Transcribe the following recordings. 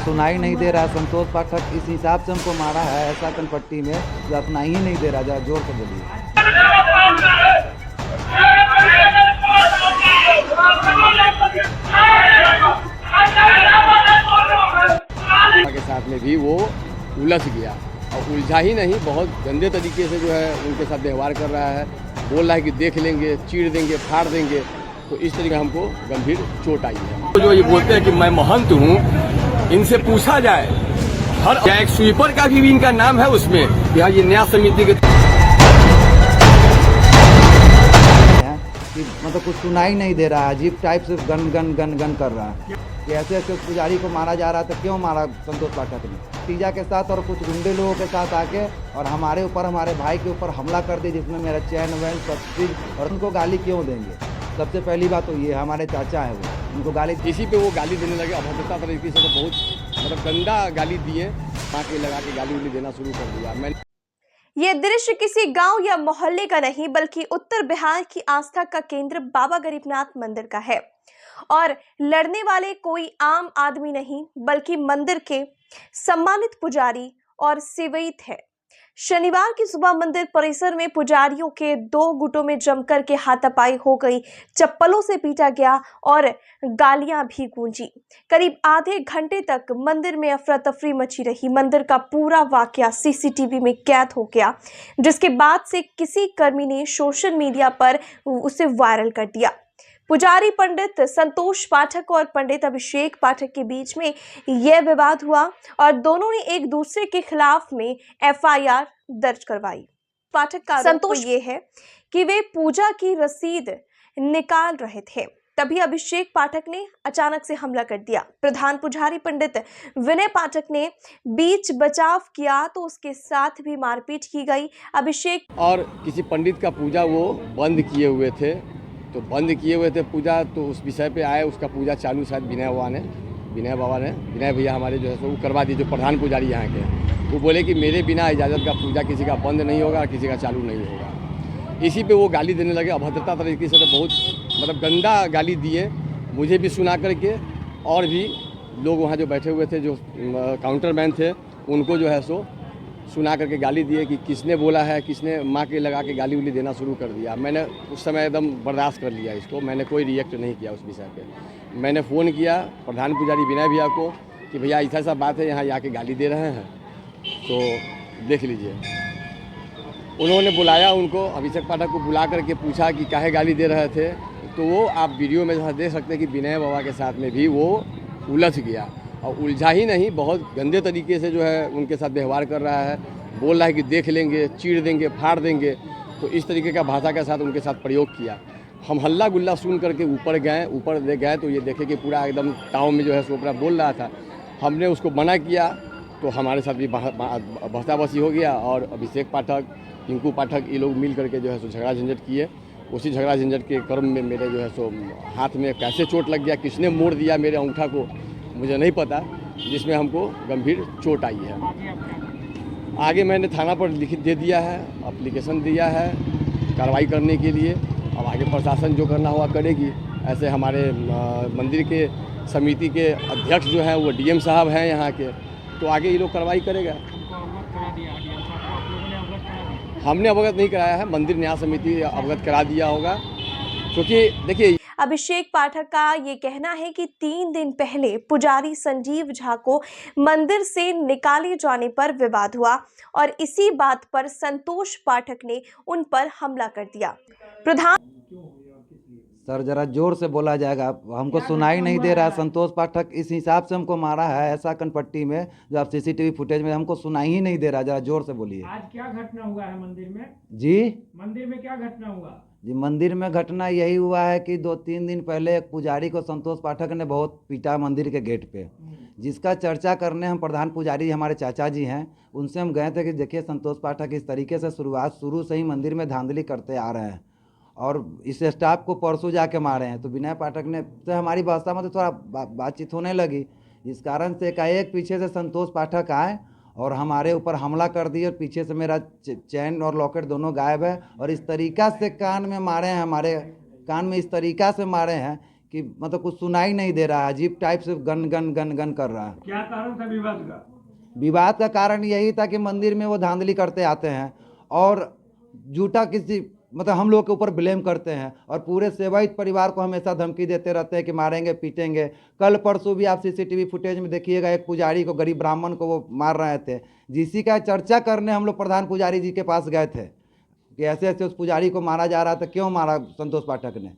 सुनाई नहीं दे रहा। संतोष पाठक इस हिसाब से हमको मारा है ऐसा कनपट्टी में जो आप सुनाई ही नहीं दे रहा। जरा जोर से बोलिए। के साथ में भी वो उलझ गया और उलझा ही नहीं, बहुत गंदे तरीके से जो है उनके साथ व्यवहार कर रहा है। बोल रहा है कि देख लेंगे, चीर देंगे, फाड़ देंगे। तो इस तरीके हमको गंभीर चोट आई है। जो ये बोलते हैं कि मैं महंत हूँ, इनसे पूछा जाए। हर एक स्वीपर का भी इनका नाम है उसमें, यहाँ ये न्याय समिति के मतलब कुछ सुनाई नहीं दे रहा है। अजीब टाइप से गन गन गन गन कर रहा है कि ऐसे ऐसे पुजारी को मारा जा रहा था। क्यों मारा संतोष पाठक ने? तीजा के साथ और कुछ गुंडे लोगों के साथ आके और हमारे ऊपर, हमारे भाई के ऊपर हमला कर दिया, जिसमें मेरा चैन वैन सब चीज। और उनको गाली क्यों देंगे? सबसे पहली बात तो ये, हमारे चाचा है वो, उनको गाली इसी पे वो गाली देने लगे अभद्रता तरीके से। तो बहुत मतलब गंदा गाली दिए, बाकी लगा के गाली उली देना शुरू कर दिया। मैं ये दृश्य किसी गांव या मोहल्ले का नहीं बल्कि उत्तर बिहार की आस्था का केंद्र बाबा गरीबनाथ मंदिर का है। और लड़ने वाले कोई आम आदमी नहीं बल्कि मंदिर के सम्मानित पुजारी और सेवईत है। शनिवार की सुबह मंदिर परिसर में पुजारियों के दो गुटों में जमकर के हाथापाई हो गई, चप्पलों से पीटा गया और गालियां भी गूंजी। करीब आधे घंटे तक मंदिर में अफरा तफरी मची रही। मंदिर का पूरा वाकया सीसीटीवी में कैद हो गया, जिसके बाद से किसी कर्मी ने सोशल मीडिया पर उसे वायरल कर दिया। पुजारी पंडित संतोष पाठक और पंडित अभिषेक पाठक के बीच में यह विवाद हुआ और दोनों ने एक दूसरे के खिलाफ में एफआईआर दर्ज करवाई। पाठक का संतोष ये है कि वे पूजा की रसीद निकाल रहे थे, तभी अभिषेक पाठक ने अचानक से हमला कर दिया। प्रधान पुजारी पंडित विनय पाठक ने बीच बचाव किया तो उसके साथ भी मारपीट की गई। अभिषेक और किसी पंडित का पूजा वो बंद किए हुए थे, तो बंद किए हुए थे पूजा, तो उस विषय पे आए। उसका पूजा चालू शायद विनय भैया हमारे जो है वो करवा दिए, जो प्रधान पुजारी यहाँ के। वो बोले कि मेरे बिना इजाज़त का पूजा किसी का बंद नहीं होगा, किसी का चालू नहीं होगा। इसी पे वो गाली देने लगे अभद्रता तरीके से। तो बहुत मतलब गंदा गाली दिए, मुझे भी सुना करके, और भी लोग वहाँ जो बैठे हुए थे, जो काउंटरमैन थे, उनको जो है सो सुना करके गाली दिए कि किसने बोला है, किसने माँ के लगा के गाली उली देना शुरू कर दिया। मैंने उस समय एकदम बर्दाश्त कर लिया इसको, मैंने कोई रिएक्ट नहीं किया उस विषय पे। मैंने फ़ोन किया प्रधान पुजारी विनय भैया को कि भैया ऐसा ऐसा बात है, यहाँ आके गाली दे रहे हैं, तो देख लीजिए। उन्होंने बुलाया उनको, अभिषेक पाठक को बुला करके पूछा कि काहे गाली दे रहे थे। तो वो आप वीडियो में जहाँ देख सकते हैं कि विनय बाबा के साथ में भी वो उलझ गया और उलझा ही नहीं, बहुत गंदे तरीके से जो है उनके साथ व्यवहार कर रहा है। बोल रहा है कि देख लेंगे, चीर देंगे, फाड़ देंगे। तो इस तरीके का भाषा के साथ उनके साथ प्रयोग किया। हम हल्ला गुल्ला सुन करके ऊपर गए तो ये देखे कि पूरा एकदम टाउन में जो है सोपरा बोल रहा था। हमने उसको मना किया तो हमारे साथ भी बहसाबसी हो गया और अभिषेक पाठक, टिंकू पाठक, ये लोग मिल करके जो है सो झगड़ा झंझट किए। उसी झगड़ा झंझट के क्रम में मेरे जो है सो हाथ में कैसे चोट लग गया, किसने मोड़ दिया मेरे अंगूठा को मुझे नहीं पता, जिसमें हमको गंभीर चोट आई है। आगे मैंने थाना पर लिखित दे दिया है, एप्लीकेशन दिया है कार्रवाई करने के लिए। अब आगे प्रशासन जो करना हुआ करेगी। ऐसे हमारे मंदिर के समिति के अध्यक्ष जो हैं वो डीएम साहब हैं यहाँ के, तो आगे ये लोग कार्रवाई करेगा। हमने अवगत नहीं कराया है, मंदिर न्याय समिति अवगत करा दिया होगा। क्योंकि देखिए, अभिषेक पाठक का ये कहना है कि 3 दिन पहले पुजारी संजीव झा को मंदिर से निकाले जाने पर विवाद हुआ और इसी बात पर संतोष पाठक ने उन पर हमला कर दिया। प्रधान सर जरा जोर से बोला जाएगा, हमको सुनाई नहीं दे रहा। संतोष पाठक इस हिसाब से हमको मारा है ऐसा कनपट्टी में जो आप सीसीटीवी फुटेज में, हमको सुनाई ही नहीं दे रहा। जरा जोर से बोलिए। आज क्या घटना हुआ है मंदिर में? जी मंदिर में क्या घटना हुआ? जी मंदिर में घटना यही हुआ है कि 2-3 दिन पहले एक पुजारी को संतोष पाठक ने बहुत पीटा मंदिर के गेट पे, जिसका चर्चा करने हम प्रधान पुजारी हमारे चाचा जी हैं, उनसे हम गए थे कि देखिए संतोष पाठक इस तरीके से शुरू से ही मंदिर में धांधली करते आ रहे हैं और इस स्टाफ को परसों जाके मारे हैं। तो विनय पाठक ने से हमारी भाषा में तो थोड़ा बातचीत होने लगी, इस कारण से एकाएक पीछे से संतोष पाठक आए और हमारे ऊपर हमला कर दिए और पीछे से मेरा चैन और लॉकेट दोनों गायब है और इस तरीक़ा से कान में मारे हैं, हमारे कान में इस तरीक़ा से मारे हैं कि मतलब कुछ सुनाई नहीं दे रहा है, अजीब टाइप से गन गन गन गन कर रहा है। क्या कारण था विवाद का? विवाद का कारण यही था कि मंदिर में वो धांधली करते आते हैं और झूठा किसी मतलब हम लोग के ऊपर ब्लेम करते हैं और पूरे सेवायत परिवार को हमेशा धमकी देते रहते हैं कि मारेंगे पीटेंगे। कल परसों भी आप सीसीटीवी फुटेज में देखिएगा, एक पुजारी को, गरीब ब्राह्मण को वो मार रहे थे, जिसी का चर्चा करने हम लोग प्रधान पुजारी जी के पास गए थे कि ऐसे ऐसे उस पुजारी को मारा जा रहा था, क्यों मारा संतोष पाठक ने।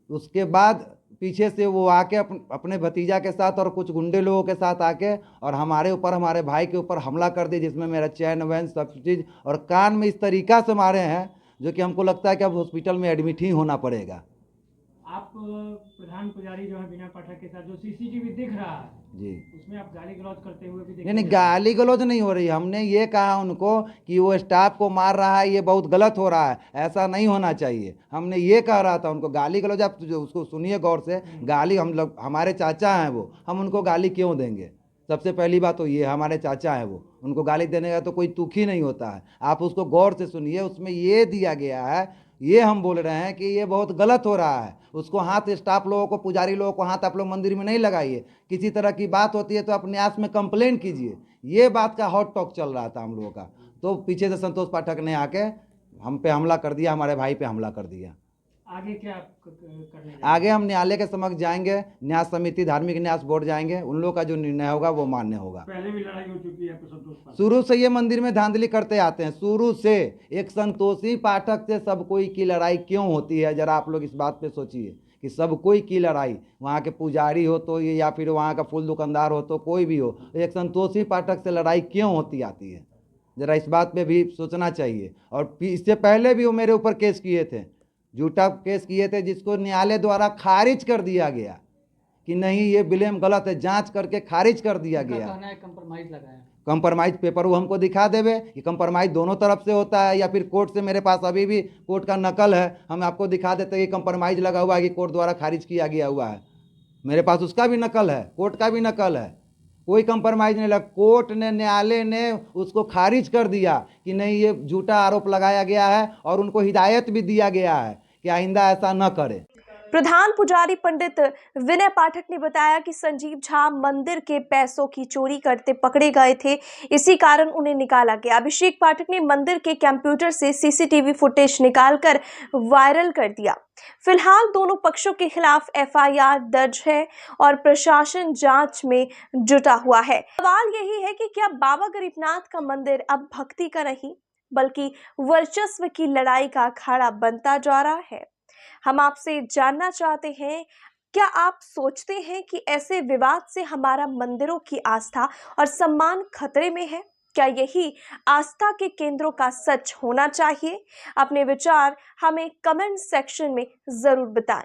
उसके बाद पीछे से वो आके अपने भतीजा के साथ और कुछ गुंडे लोगों के साथ आके और हमारे ऊपर, हमारे भाई के ऊपर हमला कर दी, जिसमें मेरा चैन वैन सब चीज़ और कान में इस तरीक़ा से मारे हैं जो कि हमको लगता है कि अब हॉस्पिटल में एडमिट ही होना पड़ेगा। आप प्रधान पुजारी जो है बिना पाठक के साथ जो सीसीटीवी दिख रहा है जी, उसमें आप गाली गलौज करते हुए भी नहीं देखे नहीं, जा गाली गलौज नहीं हो रही। हमने ये कहा उनको कि वो स्टाफ को मार रहा है, ये बहुत गलत हो रहा है, ऐसा नहीं होना चाहिए। हमने ये कह रहा था उनको। गाली गलौज आप जो उसको सुनिए गौर से, गाली हम लोग, हमारे चाचा हैं वो, हम उनको गाली क्यों देंगे? सबसे पहली बात तो ये, हमारे चाचा हैं वो, उनको गाली देने का तो कोई तुक ही नहीं होता है। आप उसको गौर से सुनिए, उसमें ये दिया गया है, ये हम बोल रहे हैं कि ये बहुत गलत हो रहा है। उसको हाथ, स्टाफ लोगों को, पुजारी लोगों को हाथ आप लोग मंदिर में नहीं लगाइए। किसी तरह की बात होती है तो आप न्यास में कंप्लेंट कीजिए। ये बात का हॉट टॉक चल रहा था हम लोगों का, तो पीछे से संतोष पाठक ने आके हम पे हमला कर दिया, हमारे भाई पे हमला कर दिया। आगे क्या करने जा आगे हम न्यायालय के समक्ष जाएंगे, न्यास समिति, धार्मिक न्यास बोर्ड जाएंगे, उन लोगों का जो निर्णय होगा वो मान्य होगा। पहले भी लड़ाई हो चुकी है आपको संतोष पाठक? शुरू से ये मंदिर में धांधली करते आते हैं, शुरू से। एक संतोषी पाठक से सब कोई की लड़ाई क्यों होती है? जरा आप लोग इस बात पे सोचिए कि सब कोई की लड़ाई, वहाँ के पुजारी हो तो ये, या फिर वहाँ का फूल दुकानदार हो तो कोई भी हो, एक संतोषी पाठक से लड़ाई क्यों होती आती है? जरा इस बात पे भी सोचना चाहिए। और इससे पहले भी वो मेरे ऊपर केस किए थे, झूठा केस किए थे, जिसको न्यायालय द्वारा खारिज कर दिया गया कि नहीं ये ब्लेम गलत है, जांच करके खारिज कर दिया गया। कंप्रोमाइज लगाया। कंप्रोमाइज पेपर वो हमको दिखा देवे कि कंप्रोमाइज दोनों तरफ से होता है, या फिर कोर्ट से, मेरे पास अभी भी कोर्ट का नकल है, हम आपको दिखा देते हैं कि कंप्रोमाइज लगा हुआ है कि कोर्ट द्वारा खारिज किया गया हुआ है। मेरे पास उसका भी नकल है, कोर्ट का भी नकल है। कोई कंप्रोमाइज नहीं लगा। कोर्ट ने, न्यायालय ने उसको खारिज कर दिया कि नहीं ये झूठा आरोप लगाया गया है, और उनको हिदायत भी दिया गया है कि आइंदा ऐसा न करे। प्रधान पुजारी पंडित विनय पाठक ने बताया कि संजीव झा मंदिर के पैसों की चोरी करते पकड़े गए थे, इसी कारण उन्हें निकाला गया। अभिषेक पाठक ने मंदिर के कंप्यूटर से सीसीटीवी फुटेज निकालकर वायरल कर दिया। फिलहाल दोनों पक्षों के खिलाफ एफआईआर दर्ज है और प्रशासन जांच में जुटा हुआ है। सवाल यही है कि क्या बाबा गरीबनाथ का मंदिर अब भक्ति का नहीं बल्कि वर्चस्व की लड़ाई का अखाड़ा बनता जा रहा है? हम आपसे जानना चाहते हैं, क्या आप सोचते हैं कि ऐसे विवाद से हमारा मंदिरों की आस्था और सम्मान खतरे में है? क्या यही आस्था के केंद्रों का सच होना चाहिए? अपने विचार हमें कमेंट सेक्शन में जरूर बताएं।